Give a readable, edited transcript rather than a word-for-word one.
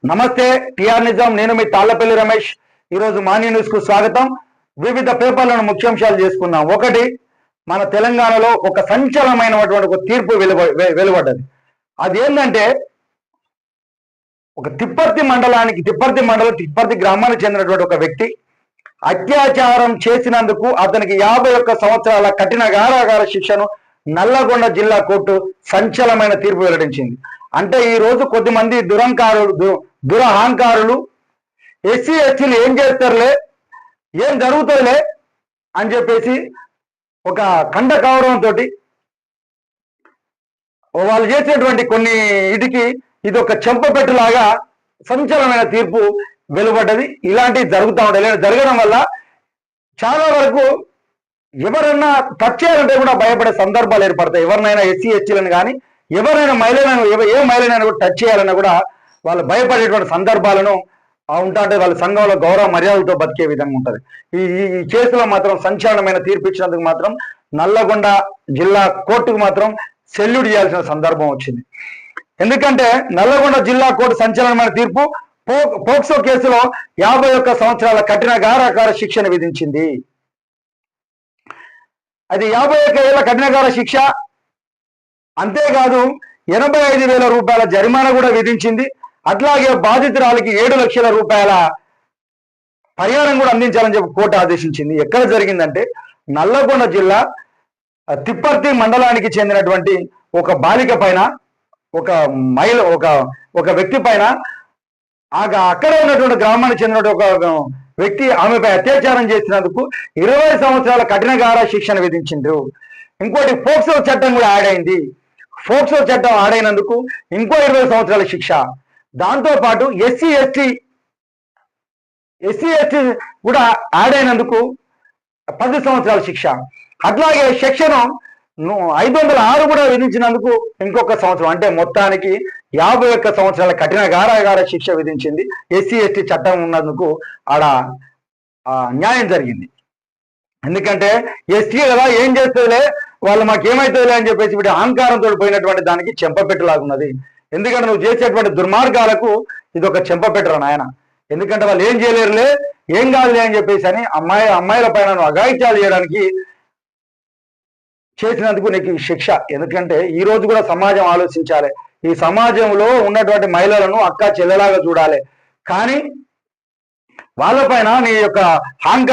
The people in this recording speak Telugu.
నమస్తే టిఆర్ నిజాం, నేను మీ తాళ్లపల్లి రమేష్. ఈరోజు మార్నింగ్ న్యూస్ కు స్వాగతం. వివిధ పేపర్లను ముఖ్యాంశాలు చేసుకుందాం. ఒకటి, మన తెలంగాణలో ఒక సంచలనమైనటువంటి ఒక తీర్పు వెలువడ్డది. అది ఏంటంటే, ఒక తిప్పర్తి గ్రామానికి చెందినటువంటి ఒక వ్యక్తి అత్యాచారం చేసినందుకు అతనికి 51 సంవత్సరాల కఠిన కారాగార శిక్షను నల్లగొండ జిల్లా కోర్టు సంచలనమైన తీర్పు వెల్లడించింది. అంటే ఈ రోజు కొద్దిమంది దురహంకారులు ఎస్సీ ఎస్టీలు ఏం చేస్తారులే, ఏం జరుగుతుందిలే అని చెప్పేసి ఒక ఖండ గౌరవంతో వాళ్ళు చేసినటువంటి కొన్ని ఇది ఒక చెంపపెట్టులాగా సంచలనమైన తీర్పు వెలువడ్డది. ఇలాంటివి జరుగుతూ ఉంటాయి. జరగడం వల్ల చాలా వరకు ఎవరన్నా టచ్ చేయాలంటే కూడా భయపడే సందర్భాలు ఏర్పడతాయి. ఎవరినైనా ఎస్సీ ఎస్టీలను కానీ ఎవరైనా మహిళలను ఏ మహిళనైనా కూడా టచ్ చేయాలన్నా కూడా వాళ్ళు భయపడేటువంటి సందర్భాలను ఉంటాంటే వాళ్ళ సంఘంలో గౌరవ మర్యాదలతో బతికే విధంగా ఉంటుంది. ఈ కేసులో మాత్రం సంచలనమైన తీర్పు ఇచ్చినందుకు మాత్రం నల్లగొండ జిల్లా కోర్టుకు మాత్రం సెల్యూట్ చేయాల్సిన సందర్భం వచ్చింది. ఎందుకంటే నల్లగొండ జిల్లా కోర్టు సంచలనమైన తీర్పు పోక్సో కేసులో 51 సంవత్సరాల కఠిన కారాగార శిక్షను విధించింది. అది 51 ఏళ్ల కఠినకార శిక్ష, అంతేకాదు 85,000 రూపాయల జరిమానా కూడా విధించింది. అట్లాగే బాధితురాలకి 7 లక్షల రూపాయల పరిహారం కూడా అందించాలని చెప్పి కోర్టు ఆదేశించింది. ఎక్కడ జరిగిందంటే నల్లగొండ జిల్లా తిప్పర్తి మండలానికి చెందినటువంటి ఒక బాలిక పైన, ఒక మహిళ ఒక వ్యక్తి పైన, అక్కడే ఉన్నటువంటి గ్రామానికి చెందినటువంటి ఒక వ్యక్తి ఆమెపై అత్యాచారం చేసినందుకు 20 సంవత్సరాల కఠిన కారాగార శిక్షను విధించిండ్రు. ఇంకోటి పోక్సో చట్టం కూడా యాడ్ అయింది. పోక్సో చట్టం యాడ్ అయినందుకు ఇంకో 20 సంవత్సరాల శిక్ష. దాంతోపాటు ఎస్సీ ఎస్టీ కూడా యాడ్ అయినందుకు 10 సంవత్సరాల శిక్ష. అట్లాగే సెక్షన్ 506 కూడా విధించినందుకు ఇంకొక సంవత్సరం. అంటే మొత్తానికి 51 సంవత్సరాల కఠిన కారాగార శిక్ష విధించింది. ఎస్సీ ఎస్టీ చట్టం ఉన్నందుకు ఆడ న్యాయం జరిగింది. ఎందుకంటే ఎస్టీ కదా, ఏం చేస్తుందిలే, వాళ్ళు మాకేమవుతుందిలే అని చెప్పేసి వీటి అహంకారంతో పోయినటువంటి దానికి చెంపపెట్టులాగున్నది. ఎందుకంటే నువ్వు చేసేటువంటి దుర్మార్గాలకు ఇది ఒక చెంపపెట్టరా నాయన. ఎందుకంటే వాళ్ళు ఏం చేయలేరులే, ఏం కాదులే అని చెప్పేసి అని అమ్మాయిల పైన నువ్వు అఘాయిత్యాలు చేయడానికి చేసినందుకు నీకు శిక్ష. ఎందుకంటే ఈ రోజు కూడా సమాజం ఆలోచించాలి. ఈ సమాజంలో ఉన్నటువంటి మహిళలను అక్క చెల్లెలాగా చూడాలి. కానీ వాళ్ళపైన నీ యొక్క అహంకారం